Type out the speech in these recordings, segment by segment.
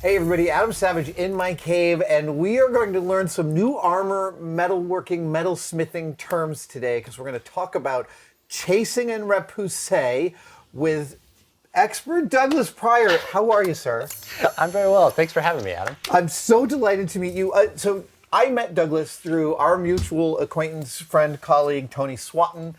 Hey everybody, Adam Savage in my cave, and we are going to learn some new armor, metalworking, metalsmithing terms today, because we're going to talk about chasing and repoussé with expert Douglas Pryor. How are you, sir? I'm very well. Thanks for having me, Adam. I'm so delighted to meet you. So I met Douglas through our mutual acquaintance, friend, colleague, Tony Swatton,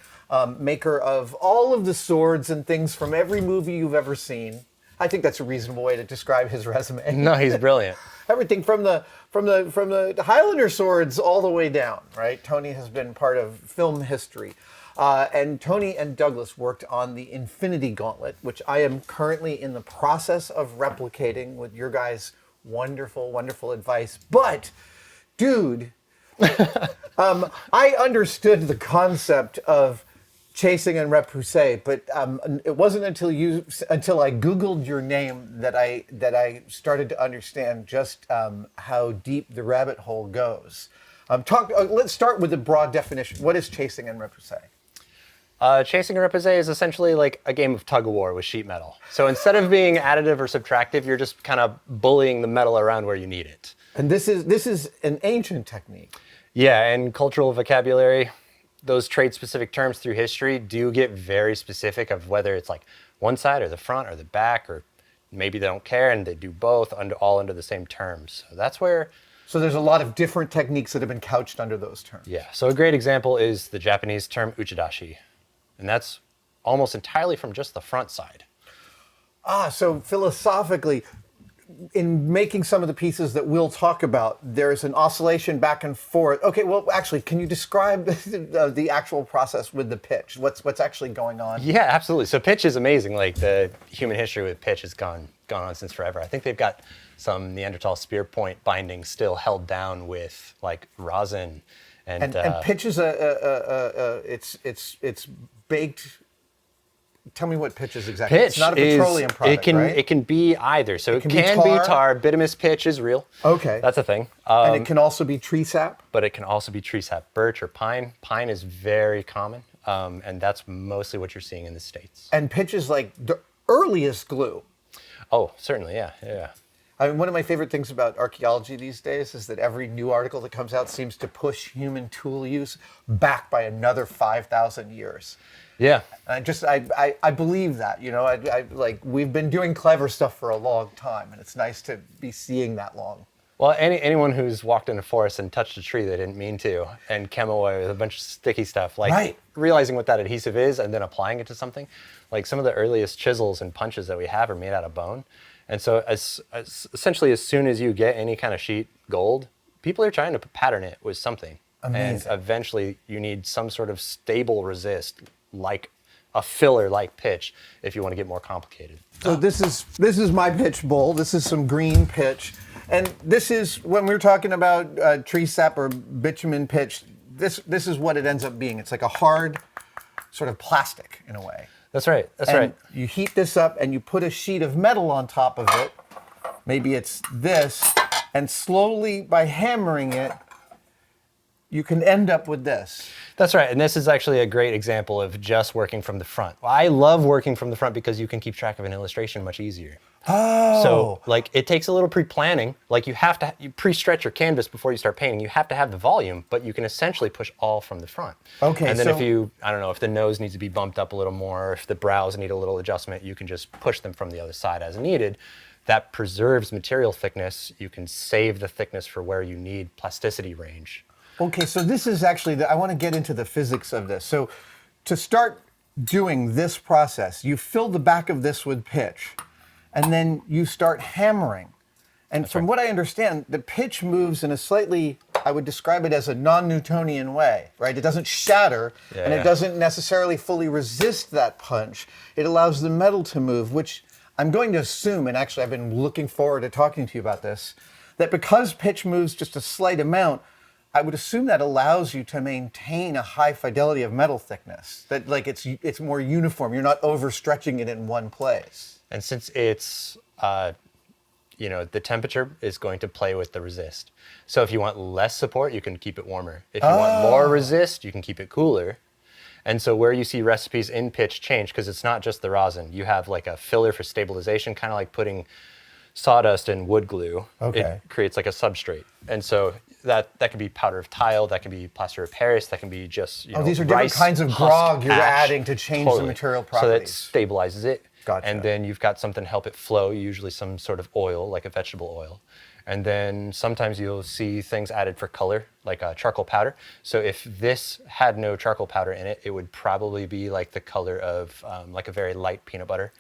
maker of all of the swords and things from every movie you've ever seen. I think that's a reasonable way to describe his resume. No, he's brilliant. Everything from the Highlander swords all the way down, right? Tony has been part of film history. And Tony and Douglas worked on the Infinity Gauntlet, which I am currently in the process of replicating with your guys' wonderful, wonderful advice. But, dude, I understood the concept of chasing and repoussé, but it wasn't until I Googled your name that I started to understand just how deep the rabbit hole goes. Let's start with the broad definition. What is chasing and repoussé? Chasing and repoussé is essentially like a game of tug of war with sheet metal. So instead of being additive or subtractive, you're just kind of bullying the metal around where you need it. And this is an ancient technique. Yeah, and cultural vocabulary, those trade-specific terms through history do get very specific of whether it's like one side or the front or the back, or maybe they don't care and they do both all under the same terms. So that's where... So there's a lot of different techniques that have been couched under those terms. Yeah, so a great example is the Japanese term uchidashi, and that's almost entirely from just the front side. So philosophically, in making some of the pieces that we'll talk about, there's an oscillation back and forth. Okay, well, actually, can you describe the actual process with the pitch? What's actually going on? Yeah, absolutely. So pitch is amazing. Like the human history with pitch has gone on since forever. I think they've got some Neanderthal spear point bindings still held down with like rosin, and pitch is it's baked. Tell me what pitch is exactly. Pitch it's not a petroleum product, right? It can be either. So it can be tar. Bituminous pitch is real. Okay. That's a thing. And it can also be tree sap? But it can also be tree sap, birch or pine. Pine is very common, and that's mostly what you're seeing in the States. And pitch is like the earliest glue. Oh, certainly, yeah. I mean, one of my favorite things about archaeology these days is that every new article that comes out seems to push human tool use back by another 5,000 years. Yeah. I believe that, I like we've been doing clever stuff for a long time, and it's nice to be seeing that long. Well, anyone who's walked in a forest and touched a tree they didn't mean to and came away with a bunch of sticky stuff, like right. Realizing what that adhesive is and then applying it to something, like some of the earliest chisels and punches that we have are made out of bone. And so essentially as soon as you get any kind of sheet gold, people are trying to pattern it with something. Amazing. And eventually you need some sort of stable resist, like a filler like pitch, if you want to get more complicated. So this is my pitch bowl. This is some green pitch. And this is, when we were talking about tree sap or bitumen pitch, this is what it ends up being. It's like a hard sort of plastic in a way. That's right, right. You heat this up and you put a sheet of metal on top of it. Maybe it's this. And slowly, by hammering it, you can end up with this. That's right, and this is actually a great example of just working from the front. I love working from the front because you can keep track of an illustration much easier. Oh. So, like, it takes a little pre-planning. Like, you pre-stretch your canvas before you start painting. You have to have the volume, but you can essentially push all from the front. Okay, and then if the nose needs to be bumped up a little more, or if the brows need a little adjustment, you can just push them from the other side as needed. That preserves material thickness. You can save the thickness for where you need plasticity range. Okay, so this is actually, I want to get into the physics of this. So to start doing this process, you fill the back of this with pitch, and then you start hammering. And from what I understand, the pitch moves in a slightly, I would describe it as a non-Newtonian way, right? It doesn't shatter, and it doesn't necessarily fully resist that punch. It allows the metal to move, which I'm going to assume, and actually I've been looking forward to talking to you about this, that because pitch moves just a slight amount, I would assume that allows you to maintain a high fidelity of metal thickness. That like it's more uniform. You're not overstretching it in one place. And since it's, the temperature is going to play with the resist. So if you want less support, you can keep it warmer. If you want more resist, you can keep it cooler. And so where you see recipes in pitch change, because it's not just the rosin, you have like a filler for stabilization, kind of like putting sawdust and wood glue, Okay. it creates like a substrate. And so that can be powder of tile, that can be plaster of Paris, that can be just, you know, these are different rice, kinds of husk, grog you're ash. adding to change the material So that properties. stabilizes it. Gotcha. And then you've got something to help it flow, usually some sort of oil, like a vegetable oil. And then sometimes you'll see things added for color, like charcoal powder. So if this had no charcoal powder in it, it would probably be like the color of like a very light peanut butter.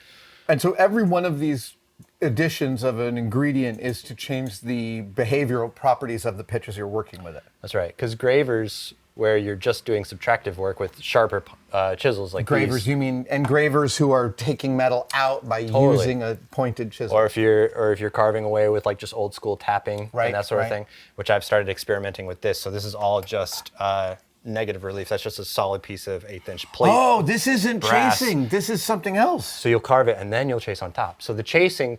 And so every one of these additions of an ingredient is to change the behavioral properties of the pitch as you're working with it. That's right, because gravers, where you're just doing subtractive work with sharper chisels like Gravers, these, you mean engravers who are taking metal out by Totally. using a pointed chisel. or if you're carving away with like just old school tapping Right, and that sort right. of thing, which I've started experimenting with this. So this is all just negative relief. That's just a solid piece of 1/8 inch plate. Oh, this isn't brass. chasing. This is something else. So you'll carve it and then you'll chase on top. So the chasing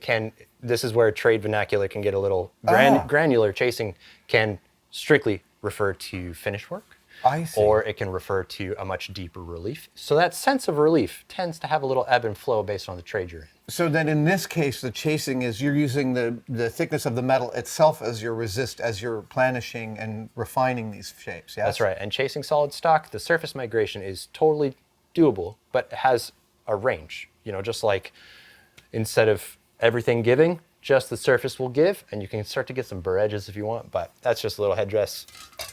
this is where trade vernacular can get a little granular. Chasing can strictly refer to finish work. I see. Or it can refer to a much deeper relief. So that sense of relief tends to have a little ebb and flow based on the trade you're in. So then in this case, the chasing is you're using the thickness of the metal itself as your resist, as you're planishing and refining these shapes, yes? That's right. And chasing solid stock, the surface migration is totally doable, but it has a range. You know, just like instead of everything giving, just the surface will give, and you can start to get some burr edges if you want, but that's just a little headdress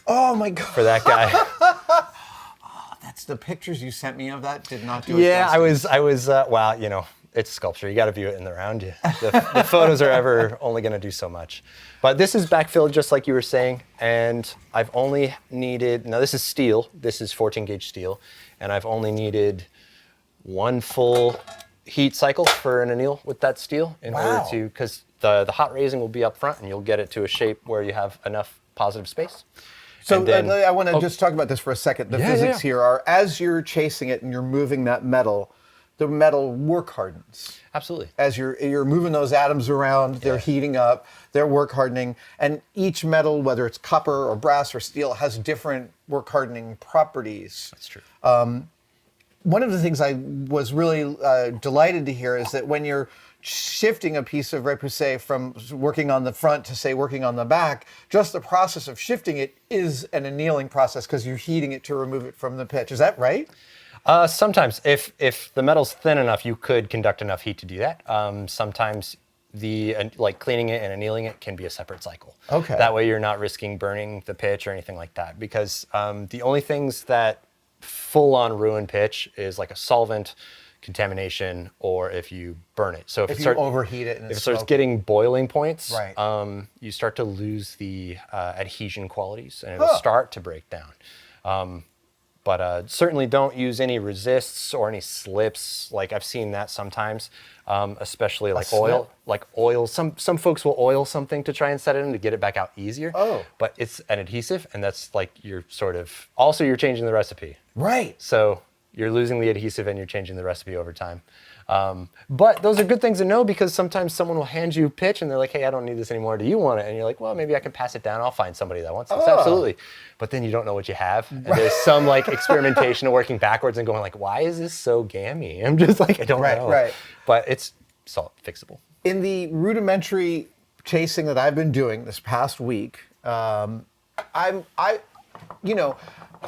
Oh my God. for that guy. That's the pictures you sent me of that did not do it Yeah, justice. I was, well, you know, it's sculpture. You got to view it in the round. The photos are ever only going to do so much. But this is backfilled just like you were saying, and I've only needed, now this is steel, this is 14 gauge steel, and I've only needed one full heat cycle for an anneal with that steel in order to, because the hot raising will be up front and you'll get it to a shape where you have enough positive space. So And then- I want to just talk about this for a second. The Yeah, physics yeah. here are, as you're chasing it and you're moving that metal, the metal work hardens. Absolutely. As you're moving those atoms around, they're heating up, they're work hardening, and each metal, whether it's copper or brass or steel, has different work hardening properties. That's true. One of the things I was really delighted to hear is that when you're shifting a piece of repoussé from working on the front to, say, working on the back, just the process of shifting it is an annealing process because you're heating it to remove it from the pitch. Is that right? Sometimes, if the metal's thin enough, you could conduct enough heat to do that. Sometimes like cleaning it and annealing it can be a separate cycle. Okay. That way you're not risking burning the pitch or anything like that, because the only things that full-on ruin pitch is like a solvent, contamination, or if you burn it. So If you overheat it and if it it's starts smoky. getting boiling points, Right. You start to lose the adhesion qualities, and it'll start to break down. But certainly don't use any resists or any slips. Like I've seen that sometimes, especially like oil. slip? Like oil, some folks will oil something to try and set it in to get it back out easier. Oh. But it's an adhesive, and that's like you're you're changing the recipe. Right. So you're losing the adhesive and you're changing the recipe over time. But those are good things to know, because sometimes someone will hand you pitch and they're like, hey, I don't need this anymore. Do you want it? And you're like, well, maybe I can pass it down. I'll find somebody that wants this. Absolutely. But then you don't know what you have. And there's some like experimentation of working backwards and going like, why is this so gammy? I'm just like, I don't know. Right. But it's fixable. In the rudimentary chasing that I've been doing this past week,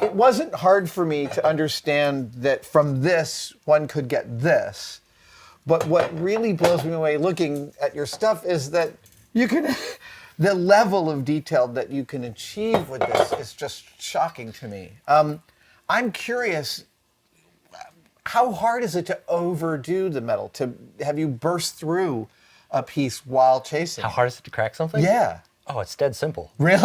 it wasn't hard for me to understand that from this, one could get this. But what really blows me away looking at your stuff is that you can, the level of detail that you can achieve with this is just shocking to me. I'm curious, how hard is it to overdo the metal? Have you burst through a piece while chasing? How hard is it to crack something? Yeah. Oh, it's dead simple. Really?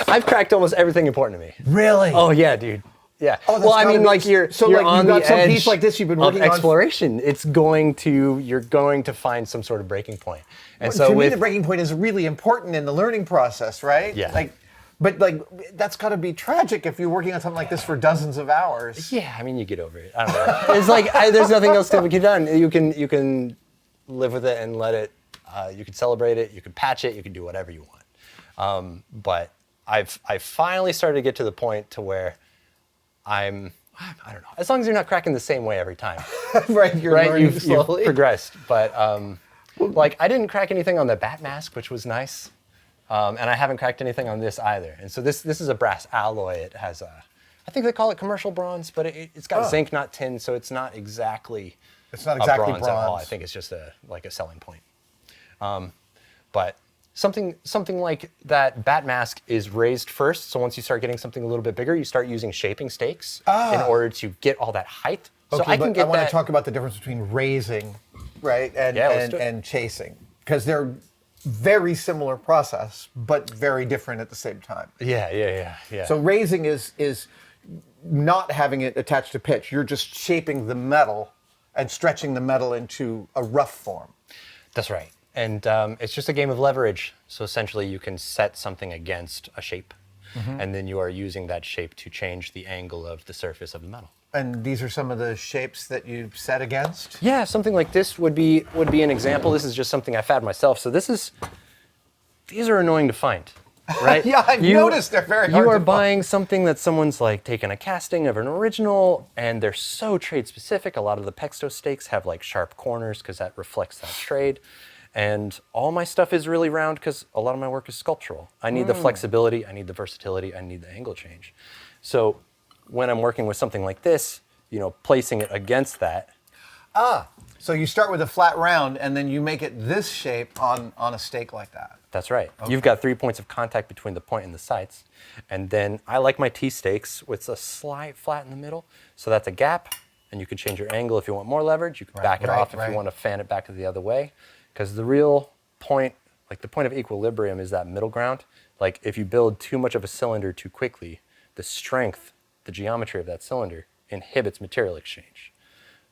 I've cracked almost everything important to me. Really? Oh yeah, dude. Yeah. Oh, that's well, I gotta mean, be- like you're so, you're like, on you've got the some edge piece like this you've been working of on- exploration. You're going to find some sort of breaking point. And To so me, the breaking point is really important in the learning process, right? Yeah. But that's got to be tragic if you're working on something like this for dozens of hours. yeah, I mean, you get over it. I don't know. It's like there's nothing else to be done. You can live with it and let it. You can celebrate it. You can patch it. You can do whatever you want. But I've finally started to get to the point to where I'm I don't know. As long as you're not cracking the same way every time. Right, you're Right, learning you've slowly. progressed. But like I didn't crack anything on the bat mask, which was nice. And I haven't cracked anything on this either. And so this is a brass alloy. It has I think they call it commercial bronze, but it's got zinc, not tin, so it's not exactly It's not exactly bronze at all. I bronze. think it's just like a selling point. But something like that bat mask is raised first. So once you start getting something a little bit bigger, you start using shaping stakes in order to get all that height. So Okay, I can but get I want that. to talk about the difference between raising, right, let's do it. and chasing, because they're very similar process, but very different at the same time. Yeah. So raising is not having it attached to pitch. You're just shaping the metal and stretching the metal into a rough form. That's right. And it's just a game of leverage. So essentially you can set something against a shape, and then you are using that shape to change the angle of the surface of the metal. And these are some of the shapes that you set against? Yeah, something like this would be an example. This is just something I fab myself. So these are annoying to find, right? Yeah, I've noticed they're very hard You to are find. buying something that someone's like taken a casting of an original, and they're so trade specific. A lot of the Pexto stakes have like sharp corners because that reflects that trade. And all my stuff is really round because a lot of my work is sculptural. I need the flexibility, I need the versatility, I need the angle change. So when I'm working with something like this, placing it against that. So you start with a flat round, and then you make it this shape on a stake like that. That's right. Okay. You've got 3 points of contact between the point and the sights. And then I like my T-stakes with a slight flat in the middle. So that's a gap, and you can change your angle if you want more leverage. You can back it off if you want to fan it back the other way. Because the real point, like the point of equilibrium is that middle ground. Like if you build too much of a cylinder too quickly, the strength, the geometry of that cylinder inhibits material exchange.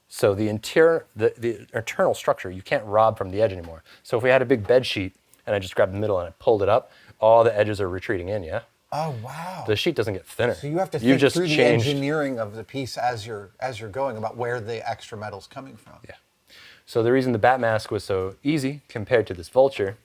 So the internal structure, you can't rob from the edge anymore. So if we had a big bed sheet and I just grabbed the middle and I pulled it up, all the edges are retreating in, yeah? Oh, wow. The sheet doesn't get thinner. So you have to You've think just through the changed. engineering of the piece as you're going about where the extra metal's coming from. Yeah. So the reason the bat mask was so easy compared to this vulture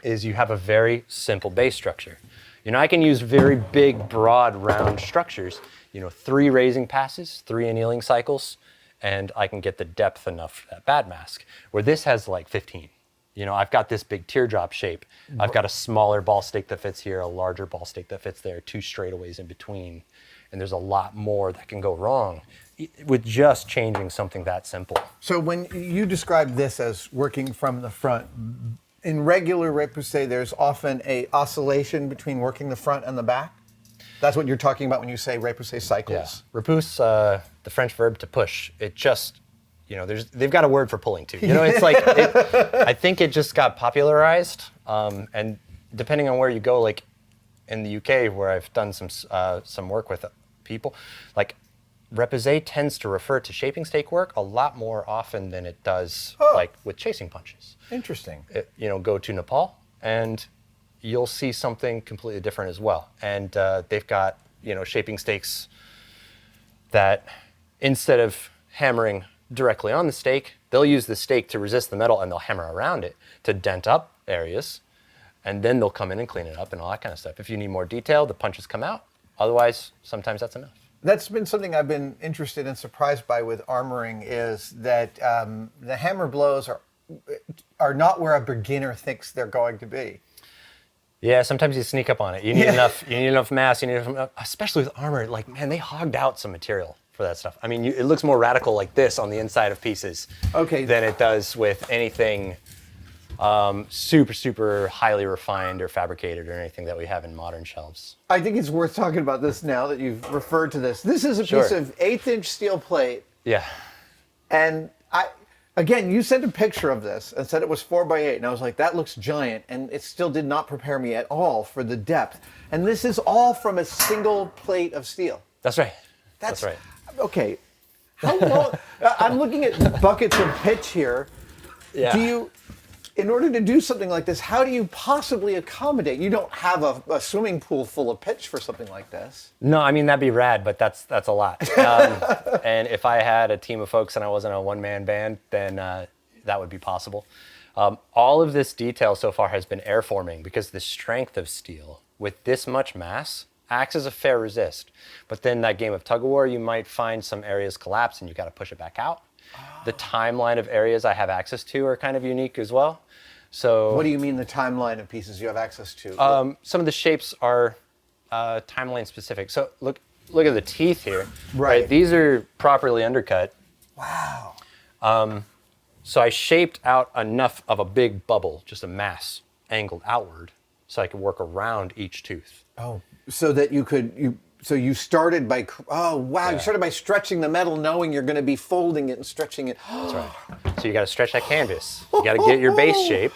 is you have a very simple base structure. I can use very big, broad, round structures, 3 raising passes, 3 annealing cycles, and I can get the depth enough for that bat mask, where this has like 15. I've got this big teardrop shape. I've got a smaller ball stake that fits here, a larger ball stake that fits there, 2 straightaways in between, and there's a lot more that can go wrong with just changing something that simple. So when you describe this as working from the front, in regular repoussé, there's often a oscillation between working the front and the back? That's what you're talking about when you say repoussé cycles? Yeah. Repousse, the French verb to push, it just, they've got a word for pulling too. It's like, I think it just got popularized. And depending on where you go, like in the UK, where I've done some work with people, like repoussé tends to refer to shaping stake work a lot more often than it does like with chasing punches. Interesting. Go to Nepal and you'll see something completely different as well. And they've got, shaping stakes that instead of hammering directly on the stake, they'll use the stake to resist the metal and they'll hammer around it to dent up areas. And then they'll come in and clean it up and all that kind of stuff. If you need more detail, the punches come out. Otherwise, sometimes that's enough. That's been something I've been interested and surprised by with armoring is that the hammer blows are not where a beginner thinks they're going to be. Yeah, sometimes you sneak up on it. You need enough. You need enough mass. You need enough, especially with armor. Like, man, they hogged out some material for that stuff. I mean, it looks more radical like this on the inside of pieces than it does with anything super, super highly refined or fabricated or anything that we have in modern shelves. I think it's worth talking about this now that you've referred to this. This is a piece of 1/8-inch steel plate. Yeah. And again, you sent a picture of this and said it was 4x8, and I was like, that looks giant, and it still did not prepare me at all for the depth. And this is all from a single plate of steel. That's right. That's right. Okay. How long? I'm looking at buckets of pitch here. Yeah. In order to do something like this, how do you possibly accommodate? You don't have a swimming pool full of pitch for something like this. No, I mean, that'd be rad, but that's a lot. And if I had a team of folks and I wasn't a one-man band, then that would be possible. All of this detail so far has been airforming because the strength of steel with this much mass acts as a fair resist. But then that game of tug of war, you might find some areas collapse and you got to push it back out. The timeline of areas I have access to are kind of unique as well. So What do you mean the timeline of pieces you have access to? some of the shapes are timeline specific. So look at the teeth here. Right. These are properly undercut. Wow. So I shaped out enough of a big bubble, just a mass angled outward, so I could work around each tooth. Oh, so that so you started by, oh wow, you started by stretching the metal knowing you're going to be folding it and stretching it. That's right. So you got to stretch that canvas. You got to get your base shape.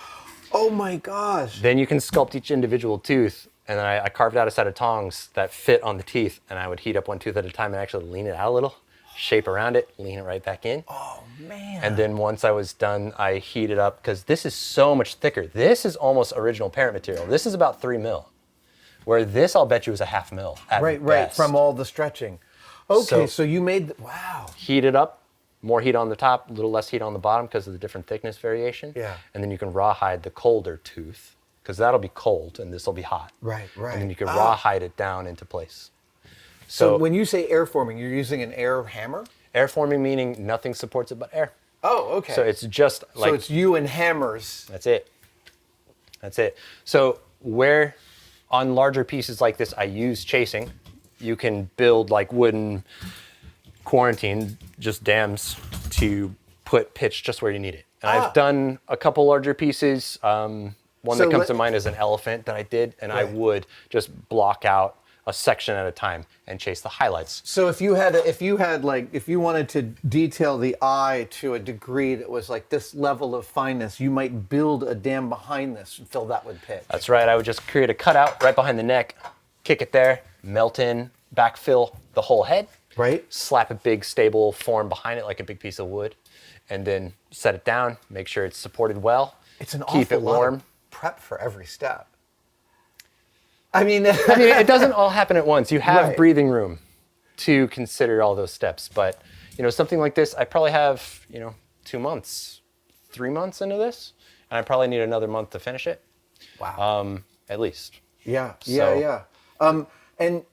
Oh my gosh. Then you can sculpt each individual tooth. And then I carved out a set of tongs that fit on the teeth, and I would heat up one tooth at a time and actually lean it out a little, shape around it, lean it right back in. Oh man. And then once I was done, I heated up, because this is so much thicker. This is almost original parent material. This is about 3 mil, where this I'll bet you was a 0.5 mil at Right, best. from all the stretching. Okay, So- so you made, wow. Heat it up, more heat on the top, a little less heat on the bottom because of the different thickness variation. Yeah. And then you can rawhide the colder tooth, because that'll be cold and this will be hot. Right. And then you can rawhide it down into place. So when you say air forming, you're using an air hammer? Air forming meaning nothing supports it but air. Oh, okay. So it's just like, so it's you and hammers. that's it. That's it. So where on larger pieces like this, I use chasing, you can build like wooden quarantine, just dams to put pitch just where you need it. And I've done a couple larger pieces. One So that comes to mind is an elephant that I did, and I Right. would just block out a section at a time and chase the highlights. So if you wanted to detail the eye to a degree that was like this level of fineness, you might build a dam behind this and fill that with pitch. That's right. I would just create a cutout right behind the neck, kick it there, melt in, backfill the whole head, Right. slap a big stable form behind it like a big piece of wood, and then set it down, make sure it's supported well, It's an keep awful it lot warm. of prep for every step. I mean, It doesn't all happen at once. You have Right. breathing room to consider all those steps. But, something like this, I probably have, 2 months, 3 months into this, and I probably need another month to finish it, wow. at least. Yeah. So- And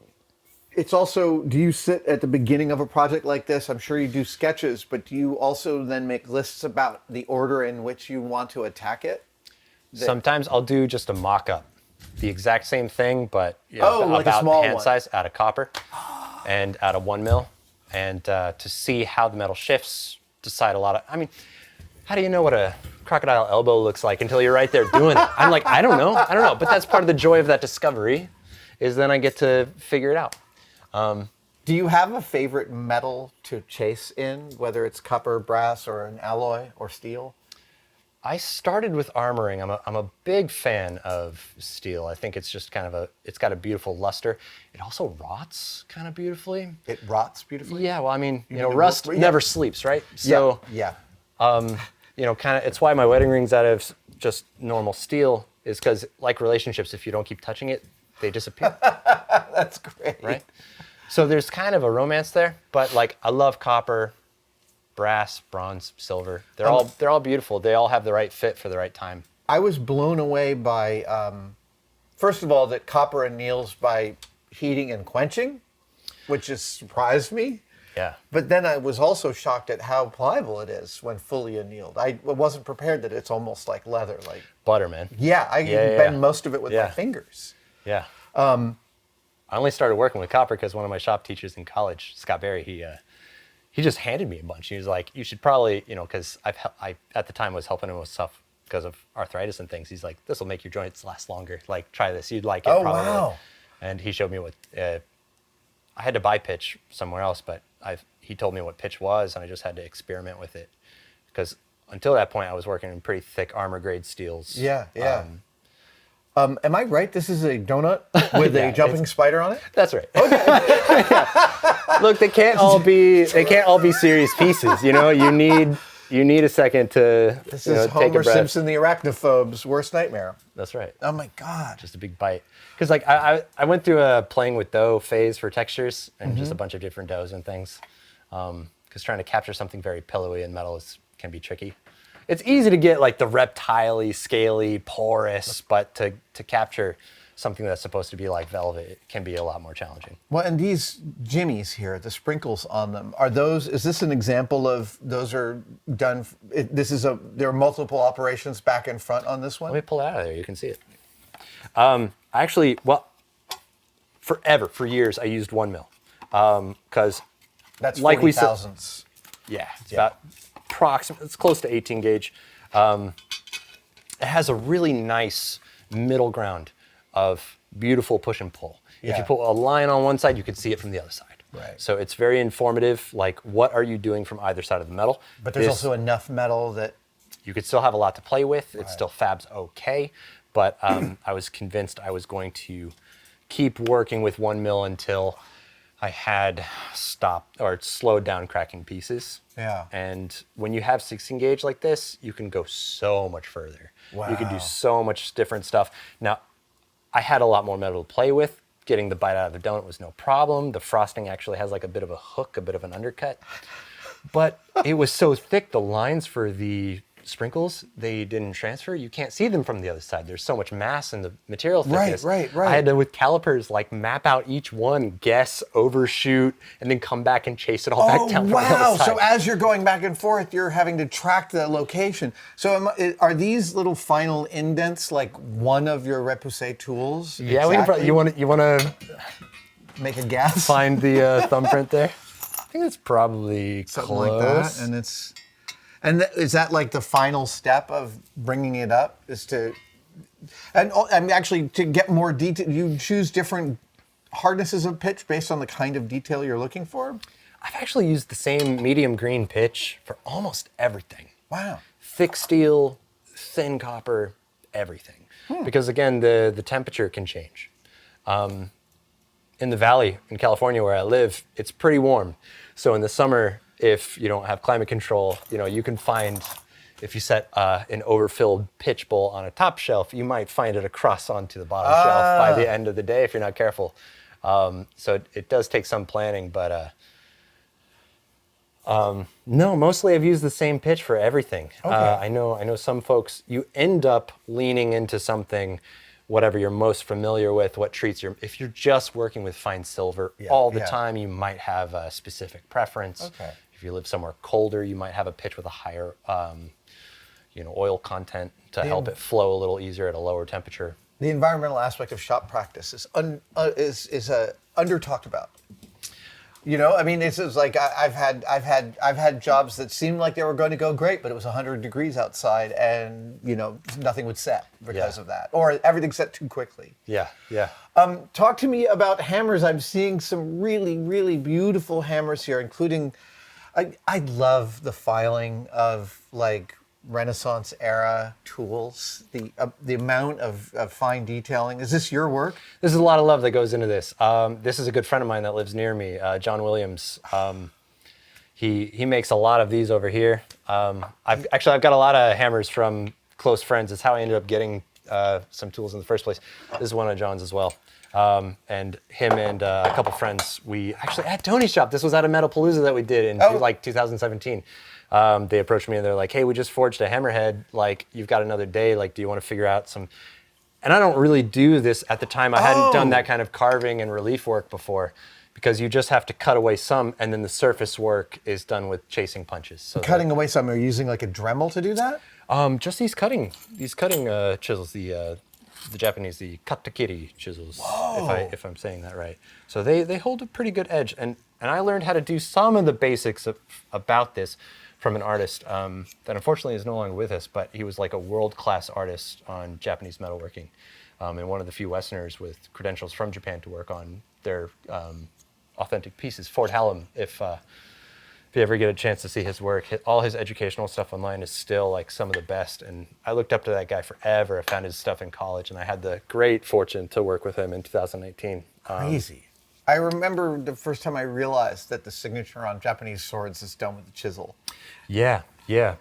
it's also, do you sit at the beginning of a project like this? I'm sure you do sketches, but do you also then make lists about the order in which you want to attack it? Sometimes I'll do just a mock-up, the exact same thing, but like a about small hand one. size out of copper and out of 1 mil, and to see how the metal shifts, decide a lot of. I mean, how do you know what a crocodile elbow looks like until you're right there doing it? I'm like, I don't know, but that's part of the joy of that discovery, is then I get to figure it out. Do you have a favorite metal to chase in, whether it's copper, brass, or an alloy or steel? I started with armoring. I'm a big fan of steel. I think it's just it's got a beautiful luster. It also rots kind of beautifully. It rots beautifully? Yeah, well, I mean, mean the rust wood- yeah. never sleeps, right? So, yeah. it's why my wedding ring's out of just normal steel, is because, like relationships, if you don't keep touching it, they disappear, That's great. right? So there's kind of a romance there, but like I love copper, brass, bronze, silver. They're all beautiful. They all have the right fit for the right time. I was blown away by, first of all, that copper anneals by heating and quenching, which just surprised me. Yeah. But then I was also shocked at how pliable it is when fully annealed. I wasn't prepared that it's almost like leather. Like, Butter, man. yeah, I Yeah, bend yeah. most of it with my Yeah. fingers. Yeah. I only started working with copper because one of my shop teachers in college, Scott Berry, he just handed me a bunch. He was like, you should probably, because I at the time was helping him with stuff because of arthritis and things. He's like, this will make your joints last longer. Like, try this. You'd like it Oh, probably. wow. And he showed me what, I had to buy pitch somewhere else, but he told me what pitch was, and I just had to experiment with it. Because until that point, I was working in pretty thick armor grade steels. Yeah. Am I right? This is a donut with Yeah, a jumping spider on it? That's right. Okay. Look, they can't all be serious pieces. You need a second to This take is a Homer breath. Simpson, the arachnophobe's worst nightmare. That's right. Oh my God. Just a big bite. Because like I went through a playing with dough phase for textures and just a bunch of different doughs and things. Because trying to capture something very pillowy in metal can be tricky. It's easy to get like the reptile-y, scaly, porous, but to capture something that's supposed to be like velvet, it can be a lot more challenging. Well, and these jimmies here, the sprinkles on them, are those? Is this an example of those are done? There are multiple operations back and front on this one. Let me pull it out of there. You can see it. For years I used 1 mil because That's like 40 thousandths. it's about approximately, it's close to 18 gauge. It has a really nice middle ground of beautiful push and pull. If Yeah. you put a line on one side, you can see it from the other side. Right. So it's very informative, like what are you doing from either side of the metal? But there's also enough metal that You could still have a lot to play with. It still fabs okay, but I was convinced I was going to keep working with 1 mil until I had stopped or slowed down cracking pieces. Yeah. And when you have 16 gauge like this, you can go so much further. You can do Wow. so much different stuff. Now, I had a lot more metal to play with. Getting the bite out of the donut was no problem. The frosting actually has like a bit of a hook, a bit of an undercut. But it was so thick, the lines for the sprinkles, they didn't transfer. You can't see them from the other side. There's so much mass in the material thickness. Right. I had to, with calipers, like map out each one, guess, overshoot, and then come back and chase it all back down from the wow! other side. So as you're going back and forth, you're having to track the location. So are these little final indents like one of your repoussé tools? Yeah, we can Exactly? you want to Make a guess. find the thumbprint there? I think it's probably Something close. like that, and is that like the final step of bringing it up? Is to, and actually to get more detail, you choose different hardnesses of pitch based on the kind of detail you're looking for. I've actually used the same medium green pitch for almost everything. Wow. Thick steel, thin copper, everything. Because again, the temperature can change. In the valley in California where I live, it's pretty warm. So in the summer, if you don't have climate control, you can find, if you set an overfilled pitch bowl on a top shelf, you might find it across onto the bottom shelf by the end of the day if you're not careful. So it does take some planning, but no, mostly I've used the same pitch for everything. Okay. I know some folks, you end up leaning into something, whatever you're most familiar with, what treats if you're just working with fine silver all the time, you might have a specific preference. Okay. If you live somewhere colder, you might have a pitch with a higher, oil content to help it flow a little easier at a lower temperature. The environmental aspect of shop practice is under talked about. I mean, it's like I've had jobs that seemed like they were going to go great, but it was 100 degrees outside, and nothing would set because of that, or everything set too quickly. Yeah. Talk to me about hammers. I'm seeing some really, really beautiful hammers here, including. I love the filing of like Renaissance era tools. The amount of fine detailing. Is this your work? There's a lot of love that goes into this. This is a good friend of mine that lives near me, John Williams. He makes a lot of these over here. I've got a lot of hammers from close friends. It's how I ended up getting some tools in the first place. This is one of John's as well. And him and a couple friends, we actually at Tony's shop. This was at a Metalpalooza that we did in 2017. They approached me and they're like, "Hey, we just forged a hammerhead. Like, you've got another day. Like, do you want to figure out some?" And I don't really do this at the time. I hadn't done that kind of carving and relief work before, because you just have to cut away some, and then the surface work is done with chasing punches. So Cutting away some. Are you using like a Dremel to do that? just these cutting chisels, the Japanese, the katakiri chisels, if I'm saying that right. So they hold a pretty good edge, and I learned how to do some of the basics about this from an artist that unfortunately is no longer with us, but he was like a world-class artist on Japanese metalworking, and one of the few Westerners with credentials from Japan to work on their authentic pieces. Ford Hallam, if you ever get a chance to see his work, all his educational stuff online is still like some of the best. And I looked up to that guy forever. I found his stuff in college, and I had the great fortune to work with him in 2019. Crazy. I remember the first time I realized that the signature on Japanese swords is done with a chisel. Yeah,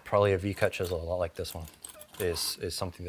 probably a V-cut chisel, a lot like this one, is something that